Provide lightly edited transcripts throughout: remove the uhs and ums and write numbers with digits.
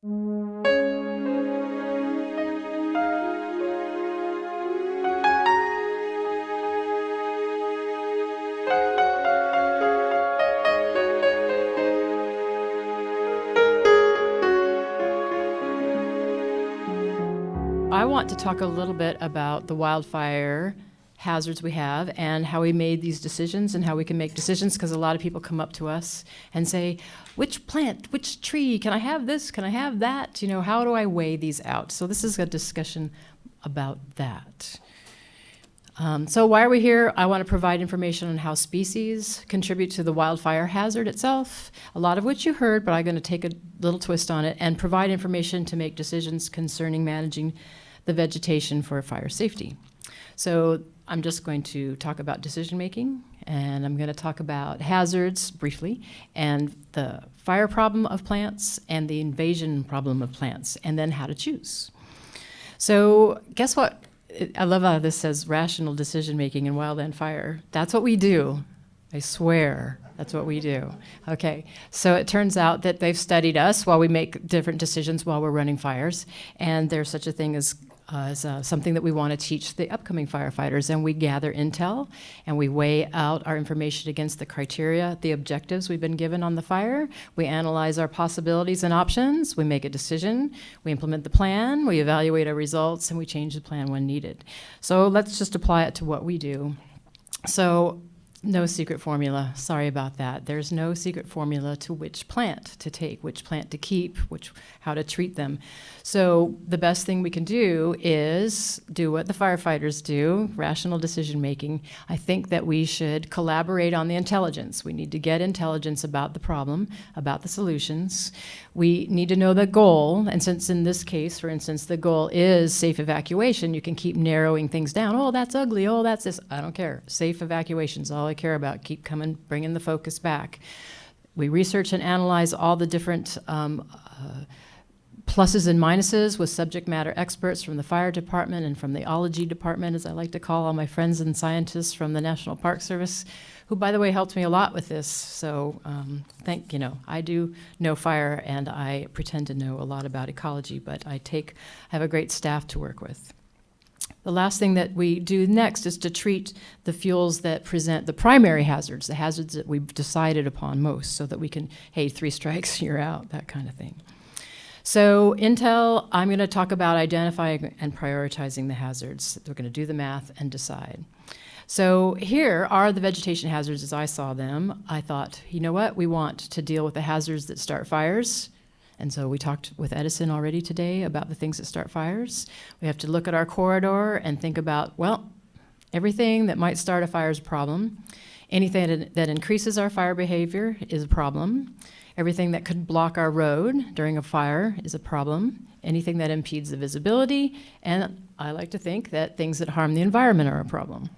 I want to talk a little bit about the wildfire hazards we have and how we made these decisions and how we can make decisions, because a lot of people come up to us and say, which plant, which tree, can I have this, can I have that? You know, how do I weigh these out? So this is a discussion about that. So why are we here? I want to provide information on how species contribute to the wildfire hazard itself, a lot of which you heard, but I'm going to take a little twist on it and provide information to make decisions concerning managing the vegetation for fire safety. So I'm just going to talk about decision making, and I'm going to talk about hazards briefly, and the fire problem of plants and the invasion problem of plants, and then how to choose. So guess what? I love how this says rational decision making in wildland fire. That's what we do. I swear, that's what we do. Okay, so it turns out that they've studied us while we make different decisions while we're running fires, and there's such a thing as something that we want to teach the upcoming firefighters, and we gather intel and we weigh out our information against the criteria, the objectives we've been given on the fire. We analyze our possibilities and options, we make a decision, we implement the plan, we evaluate our results, and we change the plan when needed. So let's just apply it to what we do. So no secret formula, sorry about that. There's no secret formula to which plant to take, which plant to keep, how to treat them. So the best thing we can do is do what the firefighters do, rational decision making. I think that we should collaborate on the intelligence. We need to get intelligence about the problem, about the solutions. We need to know the goal, and since in this case, for instance, the goal is safe evacuation, you can keep narrowing things down. Oh, that's ugly, oh, that's this. I don't care. Safe evacuation is all I care about. Keep coming, bringing the focus back. We research and analyze all the different pluses and minuses with subject matter experts from the fire department and from the ecology department, as I like to call all my friends and scientists from the National Park Service, who, by the way, helped me a lot with this. So I do know fire, and I pretend to know a lot about ecology, but I have a great staff to work with. The last thing that we do next is to treat the fuels that present the primary hazards, the hazards that we've decided upon most, so that we can, hey, 3 strikes, you're out, that kind of thing. So intel, I'm going to talk about identifying and prioritizing the hazards. We're going to do the math and decide. So here are the vegetation hazards as I saw them. I thought, you know what? We want to deal with the hazards that start fires. And so we talked with Edison already today about the things that start fires. We have to look at our corridor and think about, well, everything that might start a fire is a problem. Anything that increases our fire behavior is a problem. Everything that could block our road during a fire is a problem. Anything that impedes the visibility, and I like to think that things that harm the environment are a problem.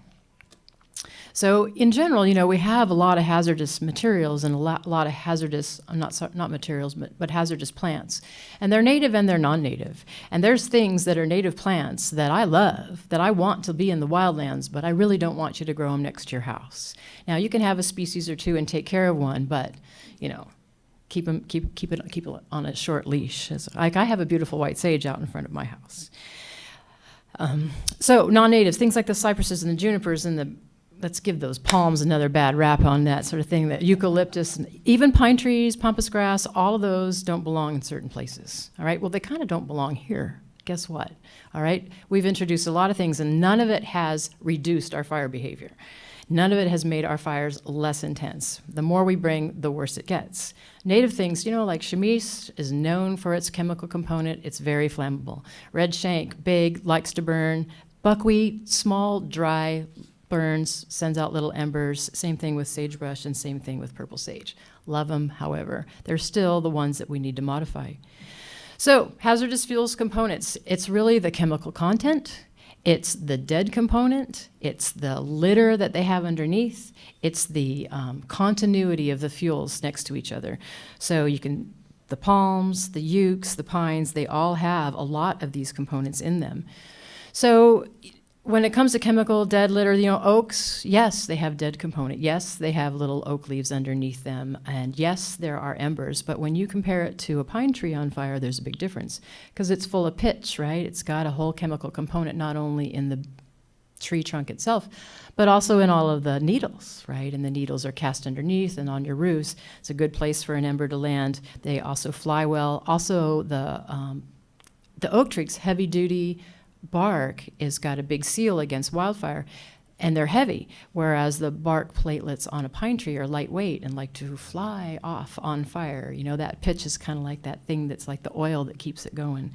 So in general, we have a lot of hazardous materials and a lot of hazardous, not materials, but hazardous plants. And they're native and they're non-native. And there's things that are native plants that I love, that I want to be in the wildlands, but I really don't want you to grow them next to your house. Now, you can have a species or two and take care of one, but, keep it on a short leash. Like, I have a beautiful white sage out in front of my house. So non-natives, things like the cypresses and the junipers and let's give those palms another bad rap on that sort of thing, that eucalyptus, and even pine trees, pampas grass, all of those don't belong in certain places. All right, well, they kind of don't belong here. Guess what? All right, we've introduced a lot of things, and none of it has reduced our fire behavior. None of it has made our fires less intense. The more we bring, the worse it gets. Native things, like chamise is known for its chemical component. It's very flammable. Red shank, big, likes to burn. Buckwheat, small, dry, burns, sends out little embers. Same thing with sagebrush and same thing with purple sage. Love them, however. They're still the ones that we need to modify. So hazardous fuels components, it's really the chemical content. It's the dead component, it's the litter that they have underneath, it's the continuity of the fuels next to each other. So the palms, the ukes, the pines, they all have a lot of these components in them. So when it comes to chemical dead litter, oaks, yes, they have dead component. Yes, they have little oak leaves underneath them. And yes, there are embers. But when you compare it to a pine tree on fire, there's a big difference because it's full of pitch, right? It's got a whole chemical component, not only in the tree trunk itself, but also in all of the needles, right? And the needles are cast underneath and on your roofs. It's a good place for an ember to land. They also fly well. Also, the oak tree's heavy-duty bark has got a big seal against wildfire, and they're heavy, whereas the bark platelets on a pine tree are lightweight and like to fly off on fire. That pitch is kind of like that thing that's like the oil that keeps it going.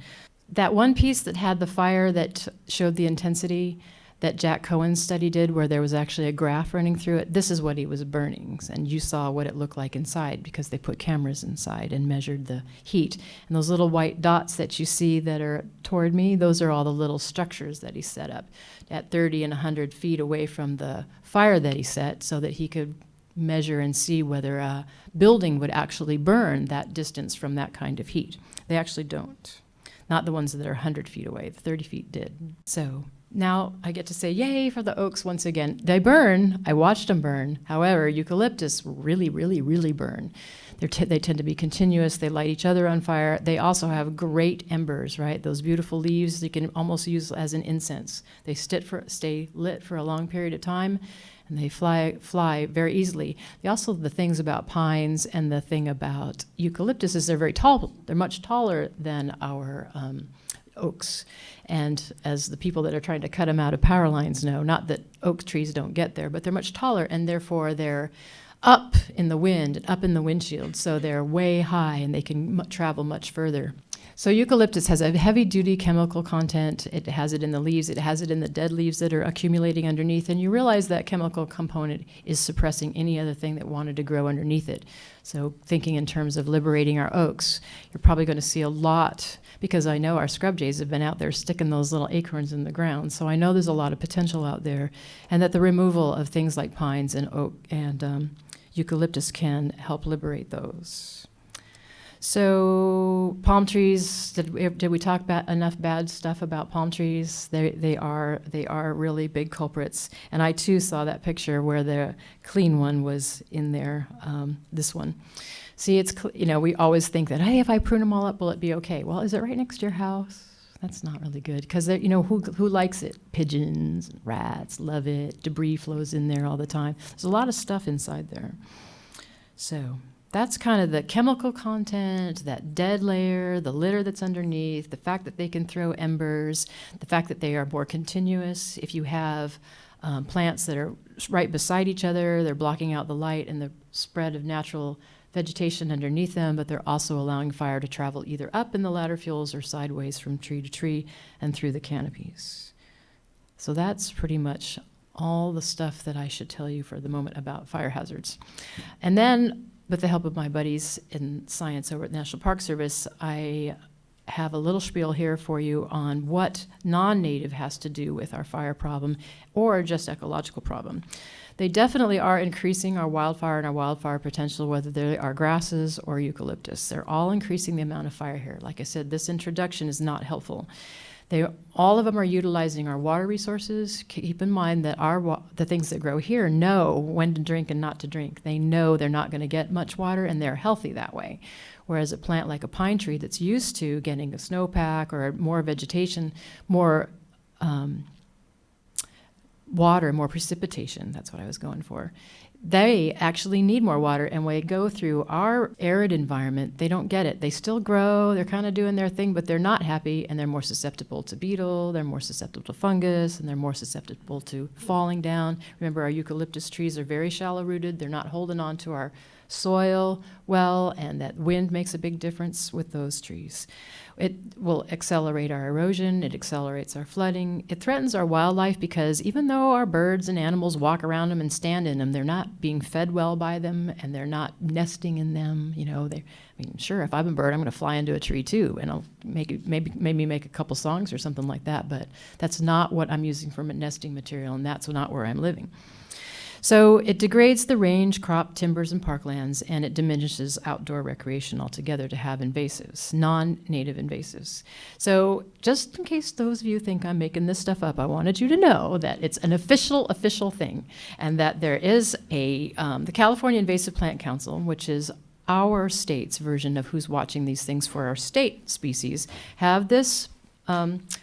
That one piece that had the fire that showed the intensity that Jack Cohen's study did, where there was actually a graph running through it, this is what he was burning. And you saw what it looked like inside because they put cameras inside and measured the heat. And those little white dots that you see that are toward me, those are all the little structures that he set up at 30 and 100 feet away from the fire that he set so that he could measure and see whether a building would actually burn that distance from that kind of heat. They actually don't. Not the ones that are 100 feet away. The 30 feet did. So now I get to say, yay for the oaks once again. They burn. I watched them burn. However, eucalyptus really, really, really burn. They tend to be continuous. They light each other on fire. They also have great embers, right? Those beautiful leaves you can almost use as an incense. They stay lit for a long period of time, and they fly very easily. The things about pines and the thing about eucalyptus is they're very tall. They're much taller than our oaks. And as the people that are trying to cut them out of power lines know, not that oak trees don't get there, but they're much taller, and therefore they're up in the wind and up in the windshield, so they're way high and they can travel much further. So eucalyptus has a heavy-duty chemical content. It has it in the leaves. It has it in the dead leaves that are accumulating underneath. And you realize that chemical component is suppressing any other thing that wanted to grow underneath it. So thinking in terms of liberating our oaks, you're probably going to see a lot, because I know our scrub jays have been out there sticking those little acorns in the ground. So I know there's a lot of potential out there, and that the removal of things like pines and oak and eucalyptus can help liberate those. So palm trees, did we talk enough bad stuff about palm trees? They are really big culprits. And I too saw that picture where the clean one was in there, this one. See, we always think that, hey, if I prune them all up, will it be okay? Well, is it right next to your house? That's not really good, because who likes it? Pigeons and rats love it. Debris flows in there all the time. There's a lot of stuff inside there. So that's kind of the chemical content, that dead layer, the litter that's underneath, the fact that they can throw embers, the fact that they are more continuous. If you have plants that are right beside each other, they're blocking out the light and the spread of natural vegetation underneath them, but they're also allowing fire to travel either up in the ladder fuels or sideways from tree to tree and through the canopies. So that's pretty much all the stuff that I should tell you for the moment about fire hazards. And then, with the help of my buddies in science over at the National Park Service, I have a little spiel here for you on what non-native has to do with our fire problem or just ecological problem. They definitely are increasing our wildfire and our wildfire potential, whether they are grasses or eucalyptus. They're all increasing the amount of fire here. Like I said, this introduction is not helpful. All of them are utilizing our water resources. Keep in mind that the things that grow here know when to drink and not to drink. They know they're not going to get much water, and they're healthy that way. Whereas a plant like a pine tree that's used to getting a snowpack or more vegetation, more water, more precipitation, that's what I was going for. They actually need more water, and when they go through our arid environment, they don't get it. They still grow, they're kind of doing their thing, but they're not happy, and they're more susceptible to beetle, they're more susceptible to fungus, and they're more susceptible to falling down. Remember, our eucalyptus trees are very shallow rooted. They're not holding on to our soil well, and that wind makes a big difference with those trees. It will accelerate our erosion, it accelerates our flooding, it threatens our wildlife, because even though our birds and animals walk around them and stand in them, they're not being fed well by them, and they're not nesting in them. Sure, if I'm a bird, I'm going to fly into a tree too, and I'll maybe make a couple songs or something like that, but that's not what I'm using for nesting material, and that's not where I'm living. So it degrades the range, crop, timbers, and parklands, and it diminishes outdoor recreation altogether to have invasives, non-native invasives. So just in case those of you think I'm making this stuff up, I wanted you to know that it's an official thing, and that there is the California Invasive Plant Council, which is our state's version of who's watching these things for our state species, have this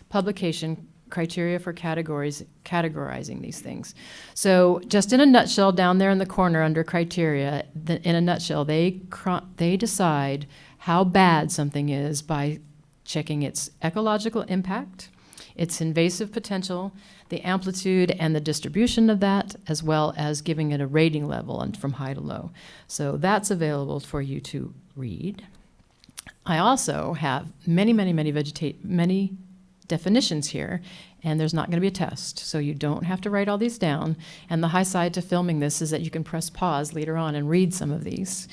publication, criteria for categorizing these things. So just in a nutshell, down there in the corner under criteria, in a nutshell, they decide how bad something is by checking its ecological impact, its invasive potential, the amplitude and the distribution of that, as well as giving it a rating level and from high to low. So that's available for you to read. I also have many definitions here, and there's not going to be a test, so you don't have to write all these down. And the high side to filming this is that you can press pause later on and read some of these.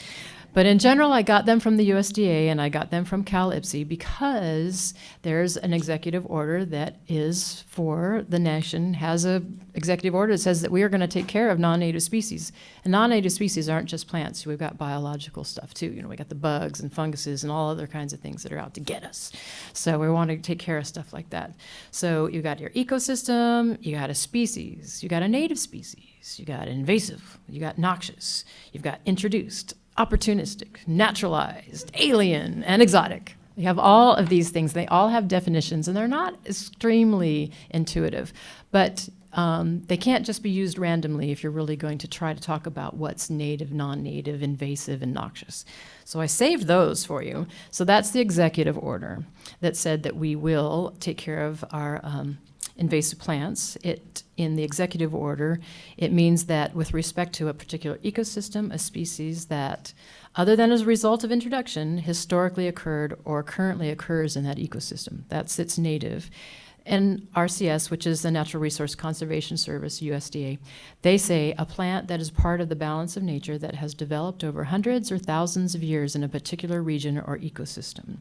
But in general, I got them from the USDA and I got them from Cal IPSI because there's an executive order that is for the nation, has an executive order that says that we are going to take care of non-native species. And non-native species aren't just plants. We've got biological stuff too. You know, we got the bugs and funguses and all other kinds of things that are out to get us. So we want to take care of stuff like that. So you got your ecosystem, you got a species, you got a native species, you got invasive, you got noxious, you've got introduced, opportunistic, naturalized, alien, and exotic. You have all of these things. They all have definitions, and they're not extremely intuitive. But they can't just be used randomly if you're really going to try to talk about what's native, non-native, invasive, and noxious. So I saved those for you. So that's the executive order that said that we will take care of our invasive plants. In the executive order, it means that with respect to a particular ecosystem, a species that, other than as a result of introduction, historically occurred or currently occurs in that ecosystem. That's its native. And RCS, which is the Natural Resource Conservation Service, USDA, they say a plant that is part of the balance of nature that has developed over hundreds or thousands of years in a particular region or ecosystem.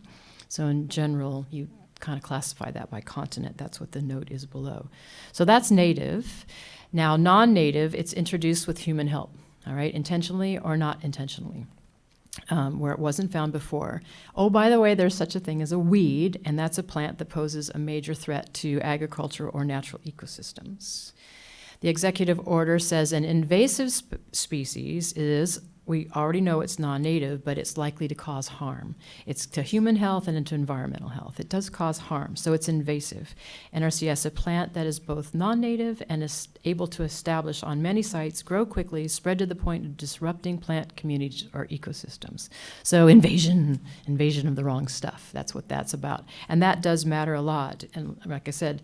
So in general, you kind of classify that by continent. That's what the note is below. So that's native. Now, non-native, it's introduced with human help, all right, intentionally or not intentionally, where it wasn't found before. Oh, by the way, there's such a thing as a weed, and that's a plant that poses a major threat to agriculture or natural ecosystems. The executive order says an invasive species is, we already know it's non-native, but it's likely to cause harm. It's to human health and into environmental health. It does cause harm, so it's invasive. NRCS, a plant that is both non-native and is able to establish on many sites, grow quickly, spread to the point of disrupting plant communities or ecosystems. So invasion of the wrong stuff. That's what that's about. And that does matter a lot. And like I said,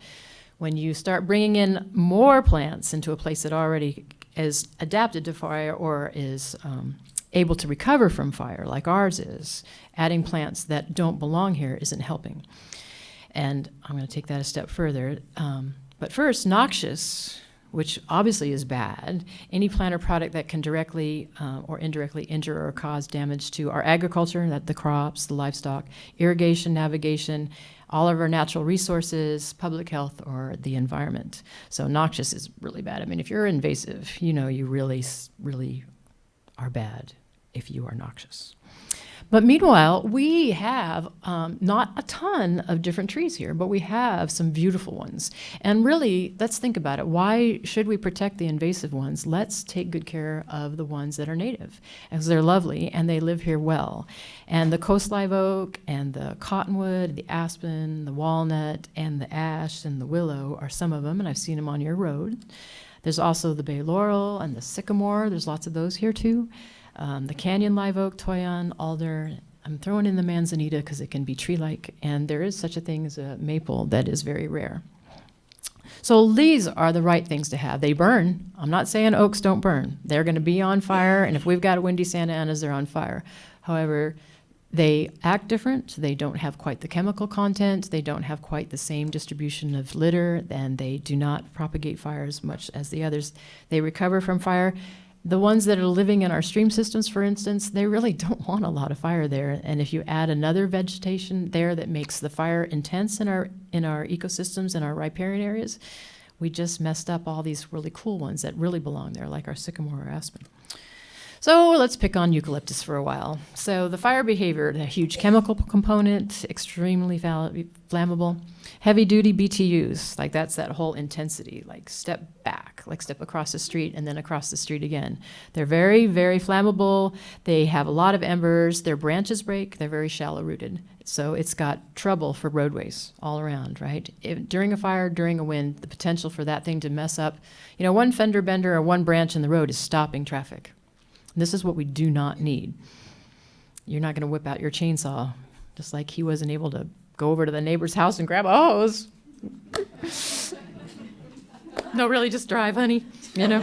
when you start bringing in more plants into a place that already is adapted to fire or is able to recover from fire, like ours is, adding plants that don't belong here isn't helping. And I'm going to take that a step further. But first, noxious, which obviously is bad, any plant or product that can directly or indirectly injure or cause damage to our agriculture, that the crops, the livestock, irrigation, navigation, all of our natural resources, public health, or the environment. So noxious is really bad. I mean, if you're invasive, you know you really are bad if you are noxious. But meanwhile, we have not a ton of different trees here, but we have some beautiful ones. And really, let's think about it. Why should we protect the invasive ones? Let's take good care of the ones that are native, because they're lovely and they live here well. And the coast live oak and the cottonwood, the aspen, the walnut, and the ash and the willow are some of them, and I've seen them on your road. There's also the bay laurel and the sycamore. There's lots of those here too. The canyon live oak, toyon, alder. I'm throwing in the manzanita because it can be tree-like, and there is such a thing as a maple that is very rare. So these are the right things to have. They burn. I'm not saying oaks don't burn. They're going to be on fire, and if we've got windy Santa Anas, they're on fire. However, they act different. They don't have quite the chemical content. They don't have quite the same distribution of litter, and they do not propagate fire as much as the others. They recover from fire. The ones that are living in our stream systems, for instance, they really don't want a lot of fire there. And if you add another vegetation there that makes the fire intense in our ecosystems and our riparian areas, We just messed up all these really cool ones that really belong there, like our sycamore or aspen. So let's pick on eucalyptus for a while. So the fire behavior, the huge chemical component, extremely flammable, heavy-duty BTUs, like that's that whole intensity, like step back, like step across the street and then across the street again. They're very, very flammable. They have a lot of embers. Their branches break. They're very shallow-rooted. So it's got trouble for roadways all around, right? During a fire, during a wind, the potential for that thing to mess up, one fender bender or one branch in the road is stopping traffic. This is what we do not need. You're not going to whip out your chainsaw, just like he wasn't able to go over to the neighbor's house and grab a hose. No, really, just drive, honey. God.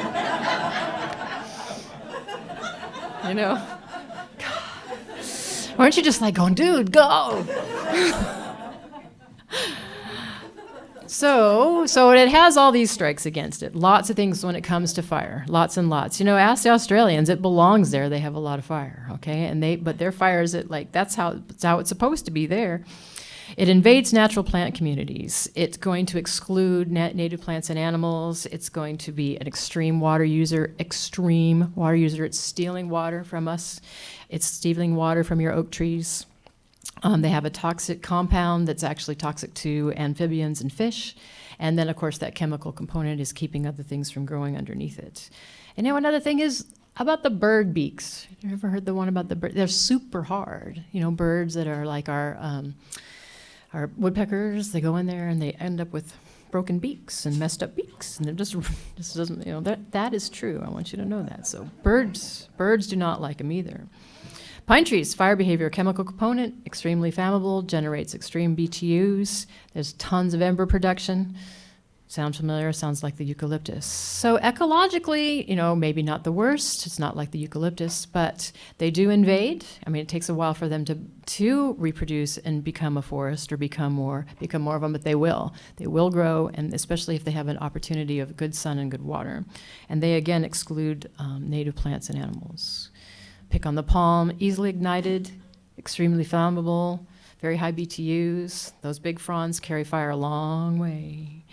Aren't you just like going, dude, go? So it has all these strikes against it. Lots of things when it comes to fire. Lots and lots. Ask the Australians. It belongs there. They have a lot of fire, okay? But their fires, that's how it's supposed to be there. It invades natural plant communities. It's going to exclude native plants and animals. It's going to be an extreme water user. It's stealing water from us. It's stealing water from your oak trees. They have a toxic compound that's actually toxic to amphibians and fish. And then, of course, that chemical component is keeping other things from growing underneath it. And another thing is about the bird beaks. You ever heard the one about the bird? They're super hard. Birds that are like our woodpeckers, they go in there and they end up with broken beaks and messed up beaks. And they're just doesn't, that is true. I want you to know that. So birds do not like them either. Pine trees, fire behavior, chemical component, extremely flammable, generates extreme BTUs. There's tons of ember production. Sound familiar? Sounds like the eucalyptus. So ecologically, maybe not the worst. It's not like the eucalyptus, but they do invade. It takes a while for them to reproduce and become a forest or become more of them, but they will. They will grow, and especially if they have an opportunity of good sun and good water. And they, again, exclude native plants and animals. Pick on the palm, easily ignited, extremely flammable, very high BTUs. Those big fronds carry fire a long way.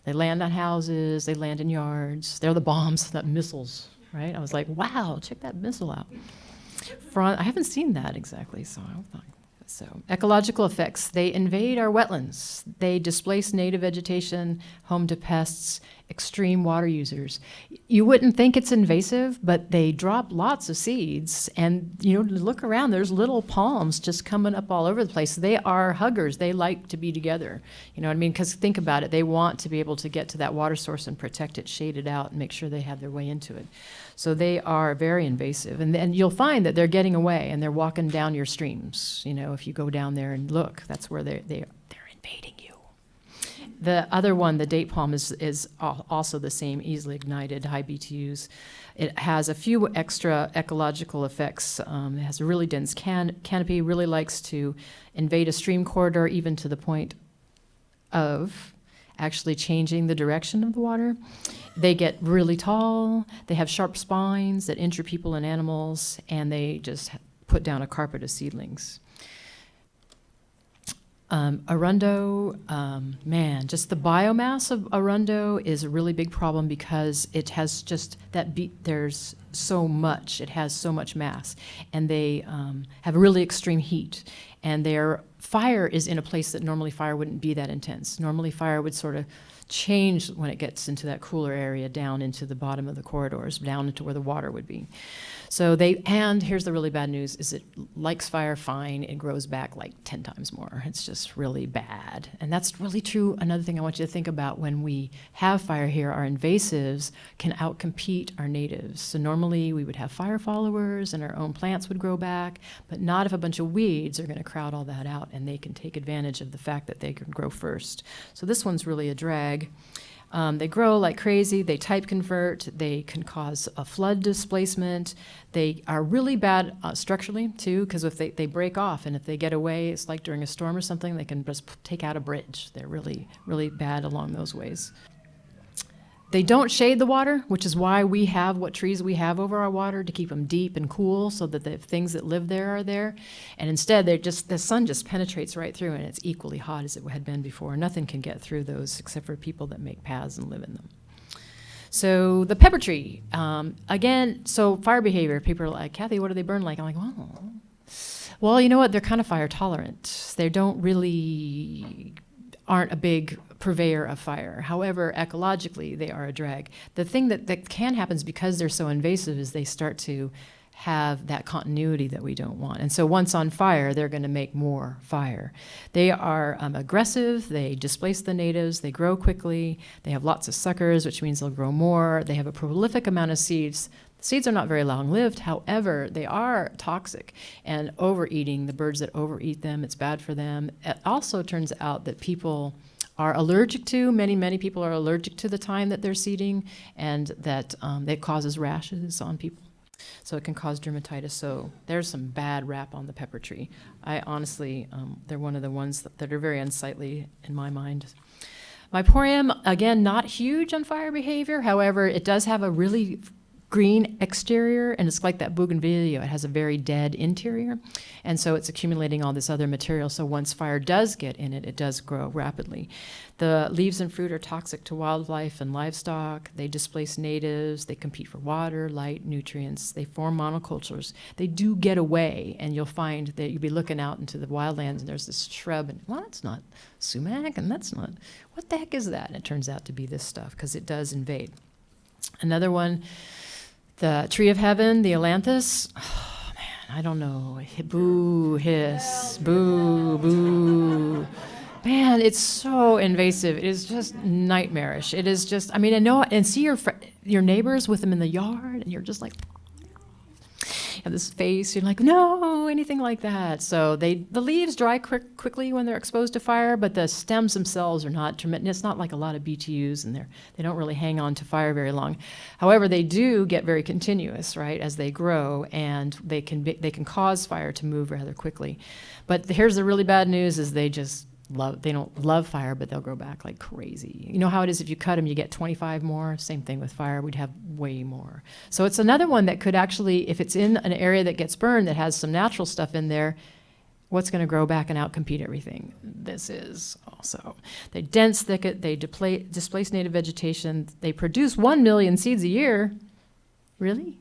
They land on houses, they land in yards. They're the bombs, the missiles, right? I was like, wow, check that missile out. I haven't seen that exactly, so I don't know. So, ecological effects. They invade our wetlands. They displace native vegetation, home to pests, extreme water users. You wouldn't think it's invasive, but they drop lots of seeds. And, look around, there's little palms just coming up all over the place. They are huggers. They like to be together. You know what I mean? Because think about it. They want to be able to get to that water source and protect it, shade it out, and make sure they have their way into it. So they are very invasive. And you'll find that they're getting away and they're walking down your streams. If you go down there and look, that's where they're invading you. The other one, the date palm, is also the same, easily ignited, high BTUs. It has a few extra ecological effects. It has a really dense canopy, really likes to invade a stream corridor, even to the point of actually changing the direction of the water. They get really tall. They have sharp spines that injure people and animals, and they just put down a carpet of seedlings. Arundo, just the biomass of arundo is a really big problem because it has just there's so much, it has so much mass, and they have really extreme heat, and their fire is in a place that normally fire wouldn't be that intense. Normally fire would sort of change when it gets into that cooler area down into the bottom of the corridors, down into where the water would be. So and here's the really bad news, is it likes fire fine, it grows back like 10 times more. It's just really bad. And that's really true. Another thing I want you to think about when we have fire here, our invasives can outcompete our natives. So normally we would have fire followers and our own plants would grow back, but not if a bunch of weeds are going to crowd all that out and they can take advantage of the fact that they can grow first. So this one's really a drag. They grow like crazy, they type convert, they can cause a flood displacement. They are really bad structurally too, because if they break off and if they get away, it's like during a storm or something, they can just take out a bridge. They're really, really bad along those ways. They don't shade the water, which is why we have what trees we have over our water to keep them deep and cool so that the things that live there are there. And instead, the sun just penetrates right through and it's equally hot as it had been before. Nothing can get through those except for people that make paths and live in them. So the pepper tree, again, so fire behavior, people are like, Kathy, what do they burn like? I'm like, well, you know what? They're kind of fire tolerant. They aren't a big purveyor of fire. However, ecologically, they are a drag. The thing that can happen is because they're so invasive is they start to have that continuity that we don't want. And so once on fire, they're going to make more fire. They are aggressive. They displace the natives. They grow quickly. They have lots of suckers, which means they'll grow more. They have a prolific amount of seeds. The seeds are not very long-lived. However, they are toxic. And overeating, the birds that overeat them, it's bad for them. It also turns out that people are allergic to, many people are allergic to the time that they're seeding, and that it causes rashes on people. So it can cause dermatitis. So there's some bad rap on the pepper tree. I honestly, they're one of the ones that are very unsightly in my mind. Myporium, again, not huge on fire behavior. However, it does have a really green exterior, and it's like that bougainvillea. It has a very dead interior, and so it's accumulating all this other material. So once fire does get in it, it does grow rapidly. The leaves and fruit are toxic to wildlife and livestock. They displace natives. They compete for water, light, nutrients. They form monocultures. They do get away, and you'll find that you'll be looking out into the wildlands, and there's this shrub, and well, it's not sumac, and that's not, what the heck is that? And it turns out to be this stuff, because it does invade. Another one, the tree of heaven, the ailanthus. Oh, man, I don't know. Boo, hiss, boo, boo. Man, it's so invasive. It is just nightmarish. It is just, I mean, I know, and see your neighbors with them in the yard, and you're just like, you have this face, you're like, no, anything like that. So the leaves dry quickly when they're exposed to fire, but the stems themselves are not tremendous. It's not like a lot of BTUs, and they don't really hang on to fire very long. However, they do get very continuous, right, as they grow, and they can cause fire to move rather quickly. But here's the really bad news: is they don't love fire, but they'll grow back like crazy. You know how it is, if you cut them, you get 25 more? Same thing with fire, we'd have way more. So it's another one that could actually, if it's in an area that gets burned that has some natural stuff in there, what's going to grow back and outcompete everything? This is also. They dense thicket, they displace native vegetation, they produce 1 million seeds a year. Really?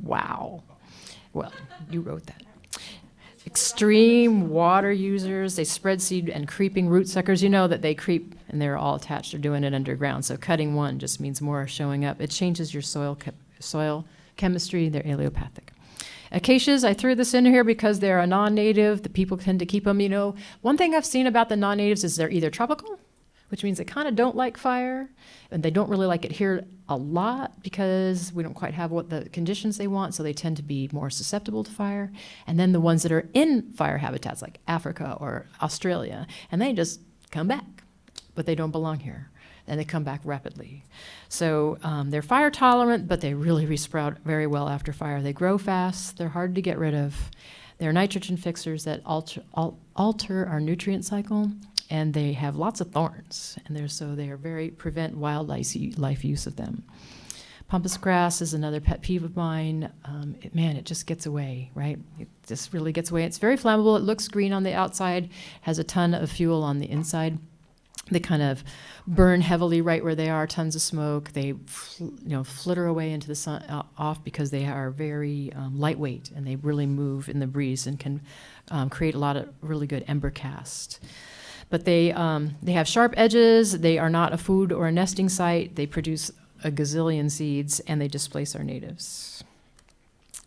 Wow. Well, you wrote that. Extreme water users, they spread seed and creeping root suckers. You know that they creep and they're all attached. They're doing it underground. So cutting one just means more showing up. It changes your soil chemistry. They're allelopathic. Acacias, I threw this in here because they're a non-native. The people tend to keep them. You know, one thing I've seen about the non-natives is they're either tropical, which means they kind of don't like fire, and they don't really like it here a lot because we don't quite have what the conditions they want, so they tend to be more susceptible to fire. And then the ones that are in fire habitats like Africa or Australia, and they just come back, but they don't belong here, and they come back rapidly. So they're fire tolerant, but they really resprout very well after fire. They grow fast, they're hard to get rid of. They're nitrogen fixers that alter our nutrient cycle, and they have lots of thorns, and they prevent wildlife use of them. Pampas grass is another pet peeve of mine. It just gets away, right? It just really gets away. It's very flammable. It looks green on the outside, has a ton of fuel on the inside. They kind of burn heavily right where they are, tons of smoke. They flitter away into the sun off because they are very lightweight, and they really move in the breeze and can create a lot of really good ember cast. But they have sharp edges. They are not a food or a nesting site. They produce a gazillion seeds, and they displace our natives.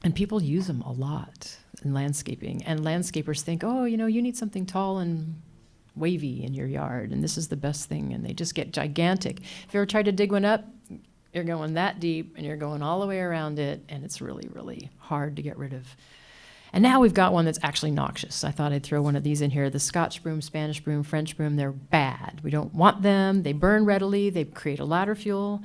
And people use them a lot in landscaping. And landscapers think, oh, you need something tall and wavy in your yard, and this is the best thing. And they just get gigantic. If you ever tried to dig one up, you're going that deep, and you're going all the way around it, and it's really, really hard to get rid of. And now we've got one that's actually noxious. I thought I'd throw one of these in here. The Scotch broom, Spanish broom, French broom, they're bad. We don't want them. They burn readily. They create a ladder fuel.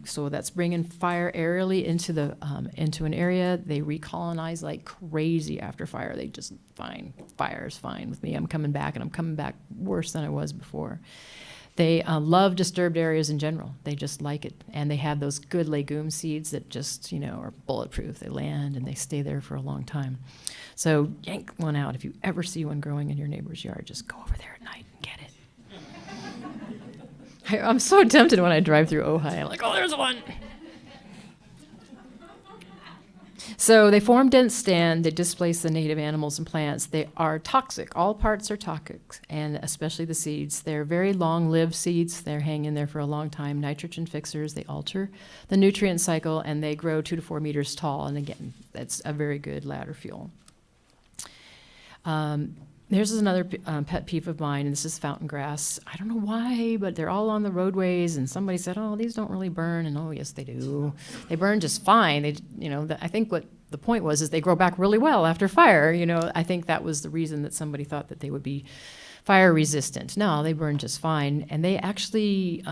So that's bringing fire aerially into an area. They recolonize like crazy after fire. They just fine. Fire's fine with me. I'm coming back, and I'm coming back worse than I was before. They love disturbed areas in general. They just like it. And they have those good legume seeds that just, are bulletproof. They land and they stay there for a long time. So yank one out. If you ever see one growing in your neighbor's yard, just go over there at night and get it. I'm so tempted when I drive through Ojai. I'm like, oh, there's one. So they form dense stand, they displace the native animals and plants. They are toxic. All parts are toxic, and especially the seeds. They're very long-lived seeds. They're hanging there for a long time. Nitrogen fixers, they alter the nutrient cycle, and they grow 2 to 4 meters tall. And again, that's a very good ladder fuel. Here's another pet peeve of mine, and this is fountain grass. I don't know why, but they're all on the roadways, and somebody said, oh, these don't really burn, and oh, yes, they do. They burn just fine. I think what the point was is they grow back really well after fire. I think that was the reason that somebody thought that they would be fire resistant. No, they burn just fine, and they actually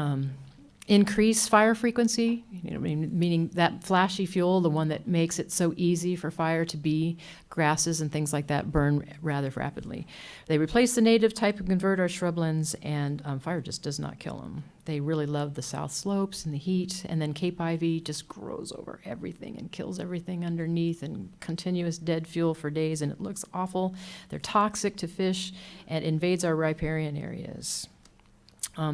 increase fire frequency, meaning that flashy fuel, the one that makes it so easy for fire to be, grasses and things like that burn rather rapidly. They replace the native type and convert our shrublands, and fire just does not kill them. They really love the south slopes and the heat, and then Cape ivy just grows over everything and kills everything underneath, and continuous dead fuel for days, and it looks awful. They're toxic to fish and invades our riparian areas.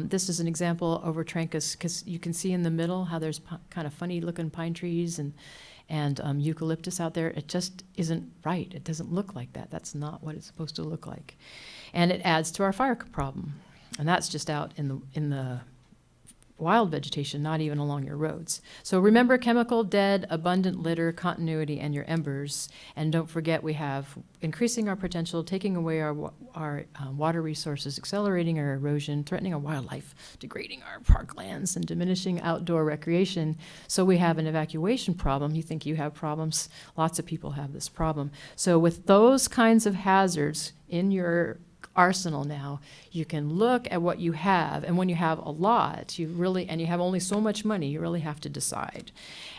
This is an example over Trancas, because you can see in the middle how there's kind of funny looking pine trees and eucalyptus out there. It just isn't right. It doesn't look like that. That's not what it's supposed to look like. And it adds to our fire problem. And that's just out in the wild vegetation, not even along your roads. So remember chemical, dead, abundant litter, continuity, and your embers. And don't forget we have increasing our potential, taking away our water resources, accelerating our erosion, threatening our wildlife, degrading our parklands, and diminishing outdoor recreation. So we have an evacuation problem. You think you have problems? Lots of people have this problem. So with those kinds of hazards in your arsenal now, you can look at what you have, and when you have a lot, you have only so much money, you really have to decide.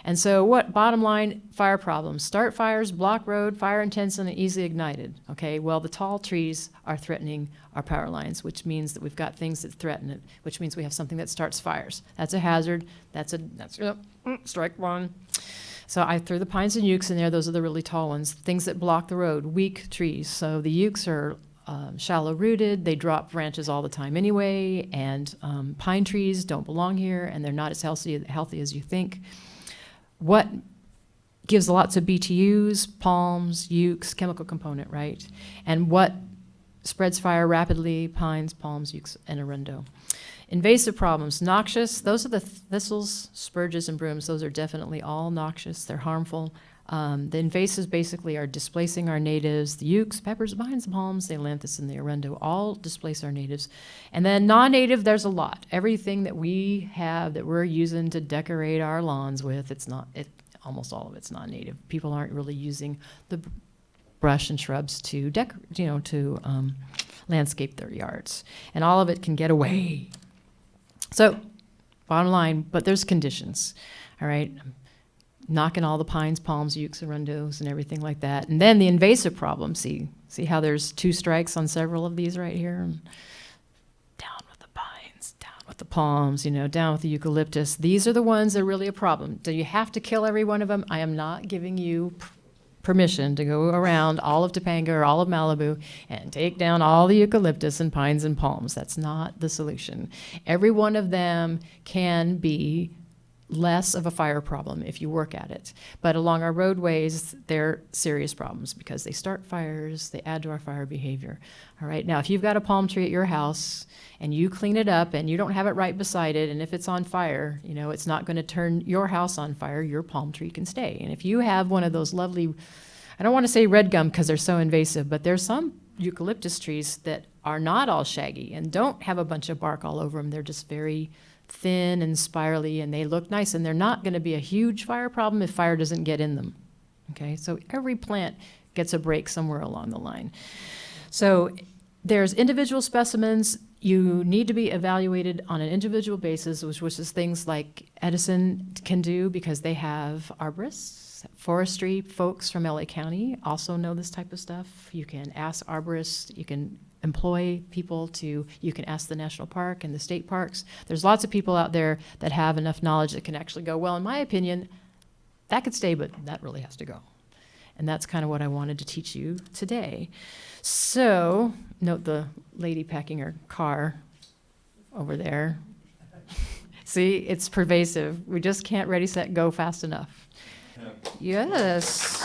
And so bottom line, fire problems: start fires, block road, fire intense and easily ignited. Okay, well, the tall trees are threatening our power lines, which means that we've got things that threaten it, which means we have something that starts fires. That's a hazard. That's strike one. So I threw the pines and ukes in there. Those are the really tall ones. Things that block the road, weak trees. So the ukes are shallow rooted, they drop branches all the time anyway, and pine trees don't belong here, and they're not as healthy as you think. What gives lots of BTUs? Palms, ukes, chemical component, right? And what spreads fire rapidly? Pines, palms, ukes, and arundo. Invasive problems: noxious. Those are the thistles, spurges, and brooms. Those are definitely all noxious. They're harmful. The invasives basically are displacing our natives. The ukes, peppers, vines, palms, the ailanthus, and the arundo all displace our natives. And then non-native, there's a lot. Everything that we have that we're using to decorate our lawns with, almost all of it's non-native. People aren't really using the brush and shrubs to landscape their yards. And all of it can get away. So, bottom line, but there's conditions, all right? Knocking all the pines, palms, ukes, arundos, and everything like that. And then the invasive problem. See how there's 2 strikes on several of these right here? Down with the pines, down with the palms, down with the eucalyptus. These are the ones that are really a problem. Do you have to kill every one of them? I am not giving you permission to go around all of Topanga or all of Malibu and take down all the eucalyptus and pines and palms. That's not the solution. Every one of them can be less of a fire problem if you work at it. But along our roadways, they're serious problems because they start fires, they add to our fire behavior. All right, now if you've got a palm tree at your house and you clean it up and you don't have it right beside it, and if it's on fire, it's not going to turn your house on fire, your palm tree can stay. And if you have one of those lovely, I don't want to say red gum because they're so invasive, but there's some eucalyptus trees that are not all shaggy and don't have a bunch of bark all over them. They're just very thin and spirally, and they look nice, and they're not going to be a huge fire problem if fire doesn't get in them. Okay, so every plant gets a break somewhere along the line. So there's individual specimens. You need to be evaluated on an individual basis, which is things like Edison can do because they have arborists. Forestry folks from LA County also know this type of stuff. You can ask arborists. You can employ people to, you can ask the national park and the state parks. There's lots of people out there that have enough knowledge that can actually go, well, in my opinion, that could stay, but that really has to go. And that's kind of what I wanted to teach you today. So, note the lady packing her car over there. See, it's pervasive. We just can't ready, set, go fast enough. Yes.